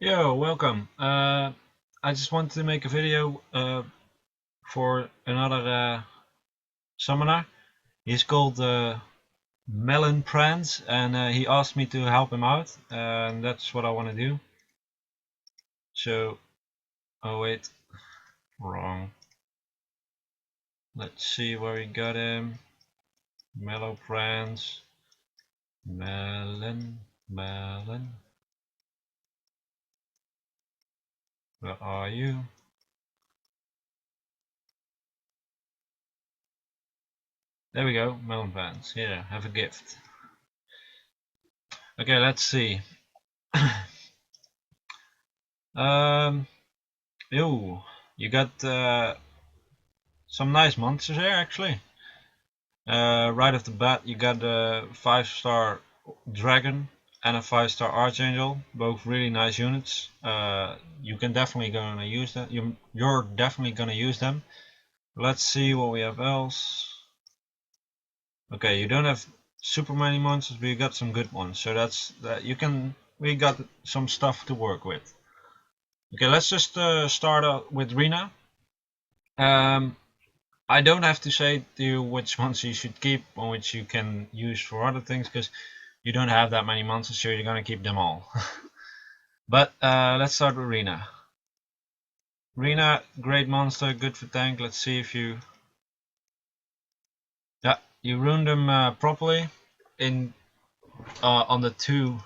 Yo, welcome. I just wanted to make a video for another summoner. He's called MelonPantz, and he asked me to help him out, and that's what I want to do. So, oh wait, wrong. Let's see where we got him. MelonPantz, Melon. Where are you? There we go, MelonPantz. Here, have a gift. Okay, let's see. um, Yo, you got some nice monsters here actually. Right off the bat, you got a 5-star dragon and a 5-star archangel, both really nice units. You can definitely gonna use that. You're definitely gonna use them. Let's see what we have else. Okay, you don't have super many monsters, but you got some good ones. So that's that. We got some stuff to work with. Okay, let's just start out with Rena. Um, I don't have to say to you which ones you should keep and which you can use for other things, because you don't have that many monsters, so you're gonna keep them all. But let's start with Rena. Rena, great monster, good for tank. Let's see if you... Yeah, you ruined them properly in on the 2,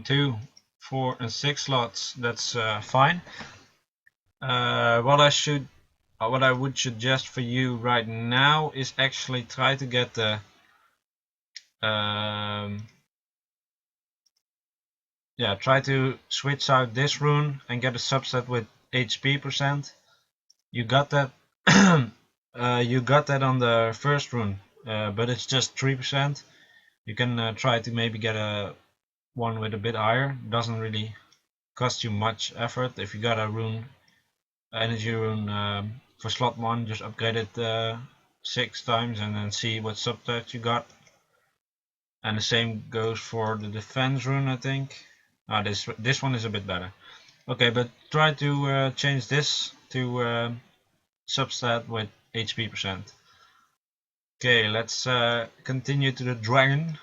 2, 4 and 6 slots. That's fine. What I would suggest for you right now is actually try to get the try to switch out this rune and get a subset with HP percent. You got that. You got that on the first rune, but it's just 3%. You can try to maybe get a one with a bit higher. Doesn't really cost you much effort. If you got a rune, energy rune for slot 1, just upgrade it 6 times and then see what subset you got. And the same goes for the defense rune, I think. This one is a bit better. Okay, but try to change this to substat with HP percent. Okay, let's continue to the dragon.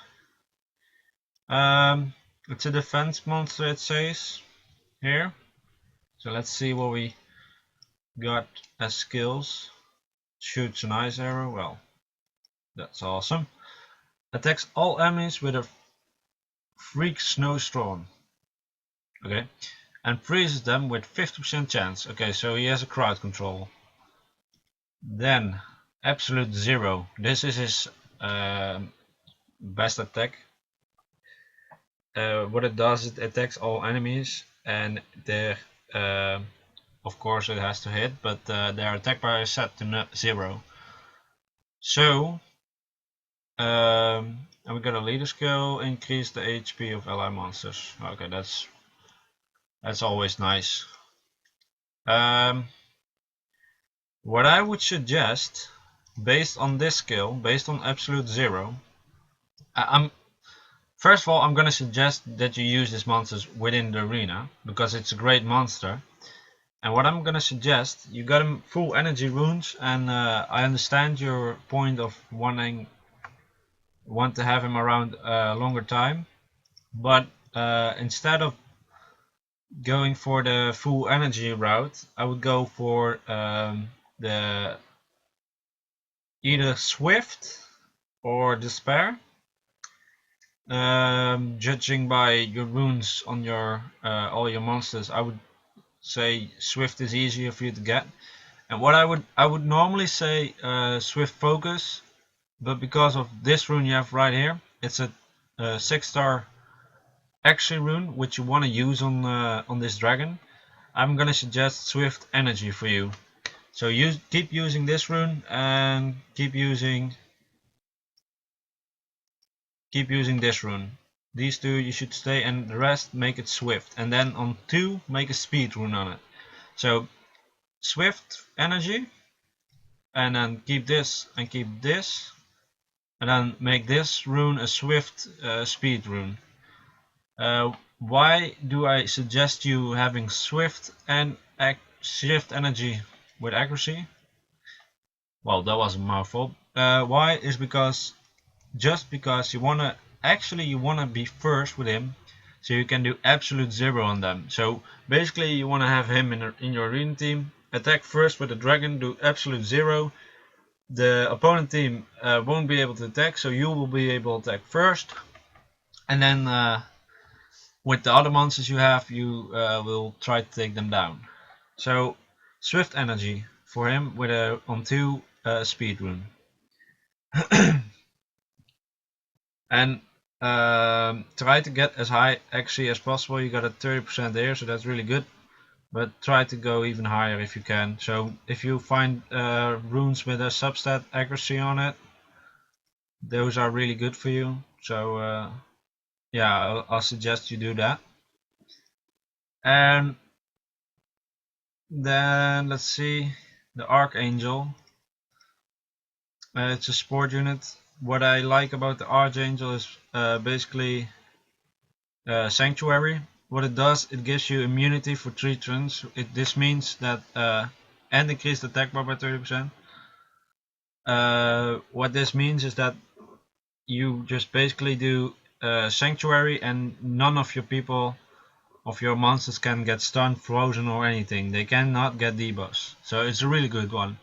It's a defense monster, it says here. So let's see what we got as skills. Shoots an ice arrow. Well, that's awesome. Attacks all enemies with a freak snowstorm. Okay, and freezes them with 50% chance. Okay, so he has a crowd control. Then absolute zero. This is his best attack. What it does, it attacks all enemies, and of course it has to hit, but their attack bar is set to 0. So and we got a leader skill, increase the HP of ally monsters. Okay, that's always nice. What I would suggest, based on this skill, based on absolute zero, first of all, I'm gonna suggest that you use these monsters within the arena because it's a great monster. And what I'm gonna suggest, you got him full energy runes, and I understand your point of want to have him around a longer time, but instead of going for the full energy route, I would go for the either Swift or Despair. Judging by your runes on your all your monsters, I would say Swift is easier for you to get. And what I would normally say Swift Focus, but because of this rune you have right here, it's a 6-star action rune which you want to use on this dragon. I'm gonna suggest Swift Energy for you. So keep using this rune and keep using this rune. These two you should stay, and the rest make it Swift. And then on 2 make a speed rune on it. So Swift Energy, and then keep this and keep this, and then make this rune a Swift speed rune. why do I suggest you having Swift and Shift energy with accuracy? Well, that was a mouthful. Why is because just because you wanna be first with him, so you can do absolute zero on them. So basically, you wanna have him in your arena team, attack first with the dragon, do absolute zero. The opponent team won't be able to attack, so you will be able to attack first, and then with the other monsters you have, you will try to take them down. So Swift energy for him with a on 2 speed rune. And try to get as high actually as possible. You got a 30% there, so that's really good, but try to go even higher if you can. So if you find runes with a substat accuracy on it, those are really good for you. So yeah, I'll suggest you do that. And then let's see, the Archangel. It's a support unit. What I like about the Archangel is basically Sanctuary. What it does, it gives you immunity for 3 turns. This means that and increased attack bar by 30%. What this means is that you just basically do Sanctuary, and none of your people, of your monsters, can get stunned, frozen, or anything. They cannot get debuffs. So it's a really good one.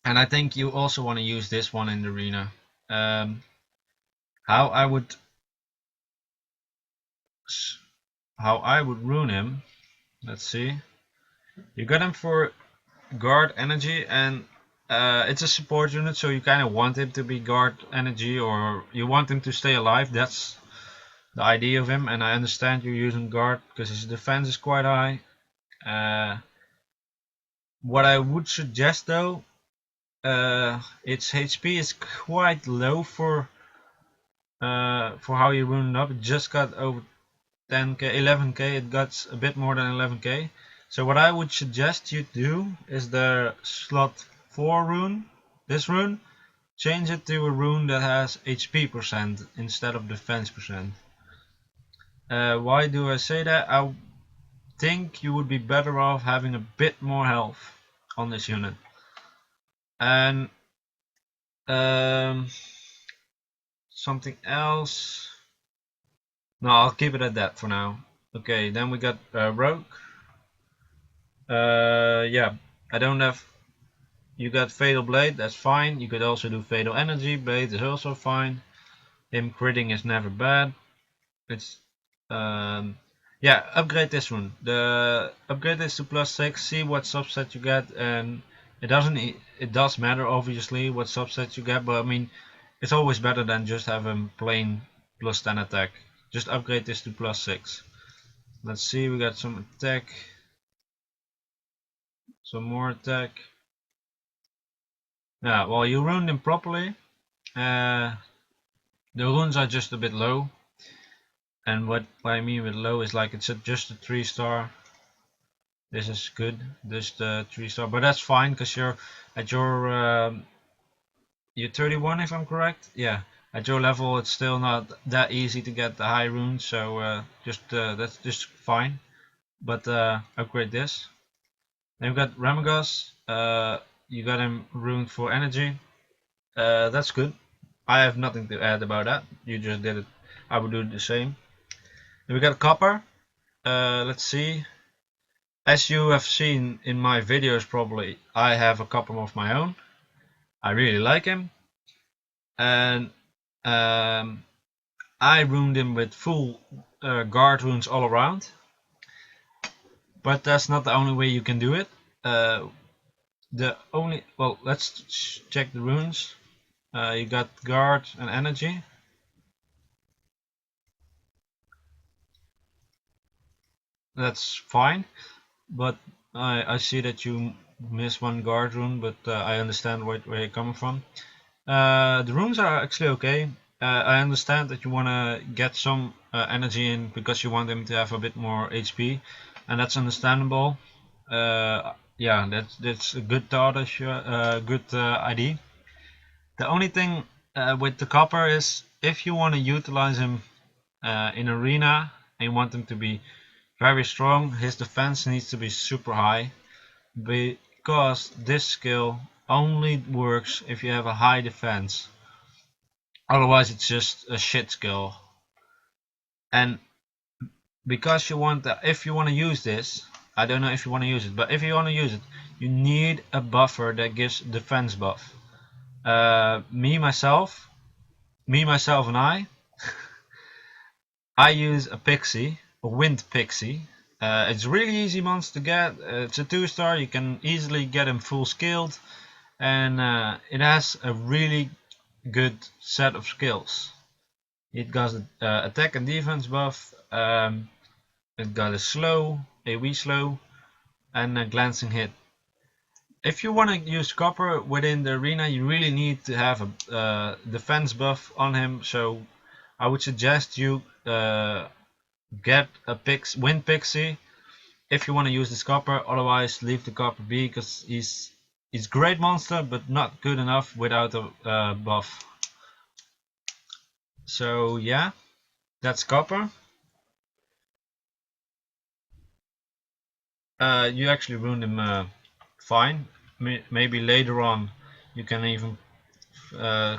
And I think you also want to use this one in the arena. How I would rune him. Let's see. You got him for guard energy, and it's a support unit, so you kind of want him to be guard energy, or you want him to stay alive. That's the idea of him, and I understand you're using guard because his defense is quite high. What I would suggest though, its HP is quite low for how you rune it up. It just got over 10k, 11k. It got a bit more than 11k. So what I would suggest you do is the slot 4 rune, this rune, change it to a rune that has HP percent instead of defense percent. Why do I say that? I think you would be better off having a bit more health on this unit. And something else. No, I'll keep it at that for now. Okay, then we got Rogue. Yeah, I don't have. You got Fatal Blade, that's fine. You could also do Fatal Energy Blade, is also fine. Him critting is never bad. It's yeah, upgrade this one. The upgrade this to +6. See what subset you get, and it does matter obviously what subset you get, but I mean it's always better than just having plain +10 attack. Just upgrade this to +6. Let's see, we got some attack, some more attack. Yeah, well, you runed him properly. The runes are just a bit low, and what I mean with low is like it's just a 3-star. This is good, this the 3-star, but that's fine because you're at you're 31 if I'm correct. Yeah, at your level it's still not that easy to get the high runes, so that's just fine. But upgrade this. Then we've got Ramagos. You got him runed for energy. That's good. I have nothing to add about that. You just did it. I would do the same. Then we got Copper. Let's see. As you have seen in my videos probably, I have a Copper of my own. I really like him. And I ruined him with full guard runes all around. But that's not the only way you can do it. Well, let's check the runes. You got guard and energy. That's fine, but I see that you miss one guard rune, but I understand where you're coming from. The runes are actually okay. I understand that you want to get some energy in because you want them to have a bit more HP, and that's understandable. Yeah, that's a good thought, good idea. The only thing with the Copper is if you want to utilize him in arena and you want him to be very strong, his defense needs to be super high, because this skill only works if you have a high defense. Otherwise it's just a shit skill. And because you want that, if you want to use this, I don't know if you want to use it, but if you want to use it, you need a buffer that gives defense buff. Me myself and I use a pixie, a wind pixie. It's really easy monster to get. It's a 2-star, you can easily get him full skilled, and it has a really good set of skills. It got attack and defense buff, it got a slow, AoE slow, and a glancing hit. If you want to use copper within the arena, you really need to have a defense buff on him, so I would suggest you get a wind pixie if you want to use this copper. Otherwise leave the copper be, because he's great monster but not good enough without a buff. So yeah, that's copper. You actually ruined him fine. Maybe later on you can even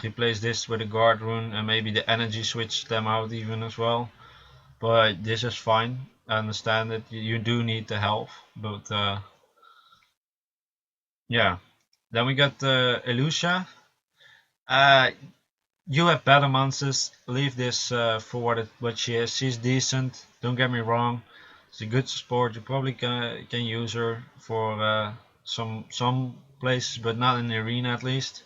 replace this with a guard rune, and maybe the energy switch them out even as well. But this is fine. I understand that you do need the health, but yeah. Then we got Elusia. You have better monsters. Leave this for what she is. She's decent. Don't get me wrong. She's a good support. You probably can use her for some places, but not in the arena at least.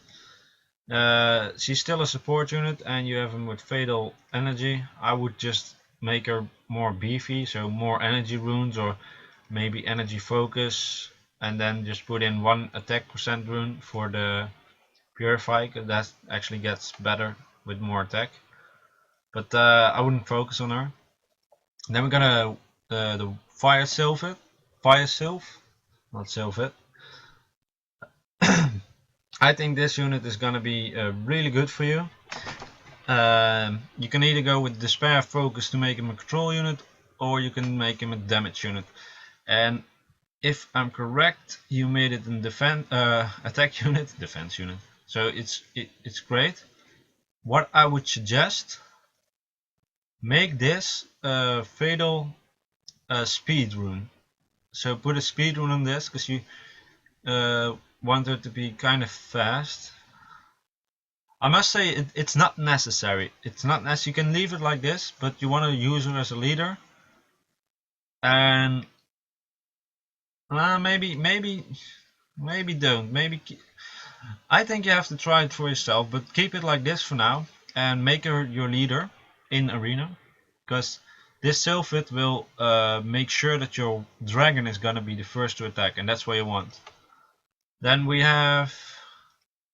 She's still a support unit, and you have him with fatal energy. I would just make her more beefy, so more energy runes or maybe energy focus, and then just put in 1 attack percent rune for the purify, because that actually gets better with more attack. But I wouldn't focus on her. Then we're gonna the fire sylph, not sylph. I think this unit is gonna be really good for you. You can either go with despair focus to make him a control unit, or you can make him a damage unit. And if I'm correct, you made it in attack unit, defense unit. So it's great. What I would suggest, make this a fatal speed rune. So put a speed rune on this, because you want her to be kind of fast. I must say it's not necessary. It's not necessary. You can leave it like this, but you want to use her as a leader. And maybe don't. I think you have to try it for yourself, but keep it like this for now and make her your leader in arena, because this Sylphid will make sure that your dragon is gonna be the first to attack, and that's what you want. Then we have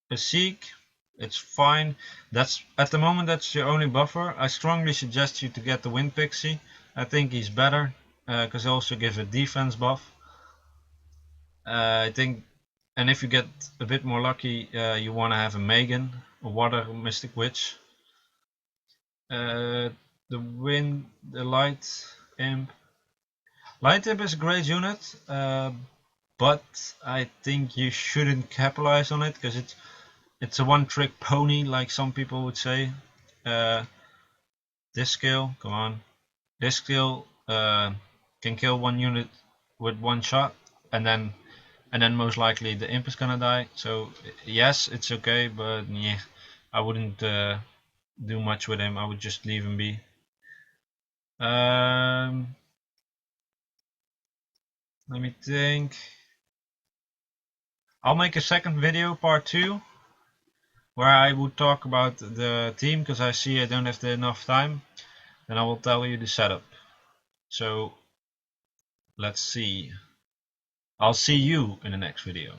a Seek. It's fine. That's at the moment that's your only buffer. I strongly suggest you to get the Wind Pixie. I think he's better because he also gives a defense buff. I think, and if you get a bit more lucky, you want to have a Megan, a Water Mystic Witch. The Light Imp. Light Imp is a great unit, but I think you shouldn't capitalize on it, because it's a one-trick pony, like some people would say. This skill, come on, this skill can kill one unit with one shot, and then most likely the imp is gonna die. So yes, it's okay, but yeah, I wouldn't do much with him. I would just leave him be. Let me think. I'll make a second video, part 2, where I would talk about the team, because I see I don't have enough time. Then I will tell you the setup. So let's see. I'll see you in the next video.